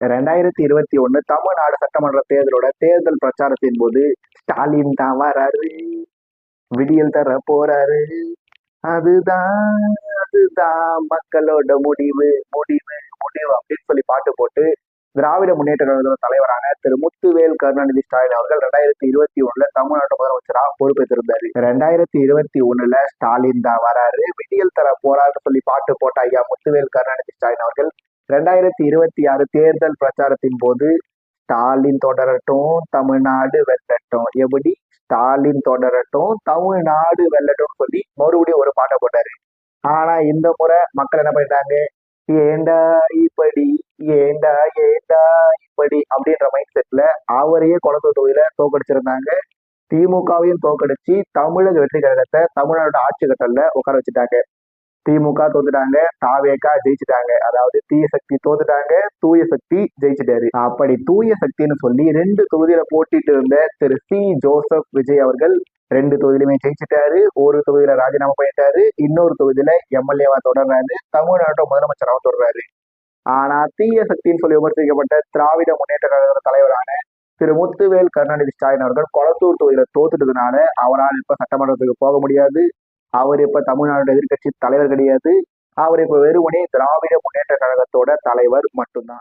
2021 தமிழ்நாடு சட்டமன்ற தேர்தலோட தேர்தல் பிரச்சாரத்தின் போது ஸ்டாலின் தான் வராரு, விடியல் தர போறாரு, அதுதான் அதுதான் மக்களோட முடிவு முடிவு முடிவு அப்படின்னு சொல்லி பாட்டு போட்டு திராவிட முன்னேற்ற கழக தலைவரான திரு முத்துவேல் கருணாநிதி ஸ்டாலின் அவர்கள் 2021 தமிழ்நாட்டு முதலமைச்சராக பொறுப்பேற்றிருந்தாரு. 2021 ஸ்டாலின் தான் வராரு, விடியல் தர போறாருன்னு சொல்லி பாட்டு போட்ட ஐயா முத்துவேல் கருணாநிதி ஸ்டாலின் அவர்கள் 2026 தேர்தல் பிரச்சாரத்தின் போது ஸ்டாலின் தொடரட்டும் தமிழ்நாடு வெல்லட்டும், எப்படி ஸ்டாலின் தொடரட்டும் தமிழ்நாடு வெல்லட்டும் சொல்லி மறுபடியும் ஒரு பாட்டை போட்டாரு. ஆனா இந்த முறை மக்கள் என்ன பண்ணிட்டாங்க, ஏண்டா இப்படி ஏண்டா ஏண்டா இப்படி அப்படின்ற மைண்ட் செட்ல அவரையே குளத்தூர் தொகுதியில தோக்கடிச்சிருந்தாங்க. திமுகவையும் தோக்கடிச்சு தமிழக வெற்றி கழகத்தை தமிழ்நாடு ஆட்சி கட்டல உட்கார வச்சுட்டாங்க. திமுக தோத்துட்டாங்க, தாவேகா ஜெயிச்சுட்டாங்க. அதாவது தீய சக்தி தோத்துட்டாங்க, தூய சக்தி ஜெயிச்சுட்டாரு. அப்படி தூய சக்தின்னு சொல்லி 2 தொகுதியில போட்டிட்டு இருந்த திரு சி ஜோசப் விஜய் அவர்கள் 2 தொகுதியிலுமே ஜெயிச்சுட்டாரு. ஒரு தொகுதியில ராஜினாமா பண்ணிட்டாரு, இன்னொரு தொகுதியில எம்எல்ஏவா தொடர்றாரு, தமிழ்நாட்டோட முதலமைச்சராக தொடர்றாரு. ஆனா தீய சக்தின்னு சொல்லி விமர்சிக்கப்பட்ட திராவிட முன்னேற்ற கழக தலைவரான திரு முத்துவேல் கருணாநிதி ஸ்டாலின் அவர்கள் கொளத்தூர் தொகுதியில தோத்துட்டதுனால அவரால் இப்ப சட்டமன்றத்துக்கு போக முடியாது. அவர் இப்ப தமிழ்நாடு எதிர்கட்சி தலைவர் கிடையாது. அவர் இப்ப வெறுமனே திராவிட முன்னேற்ற கழகத்தோட தலைவர் மட்டும்தான்.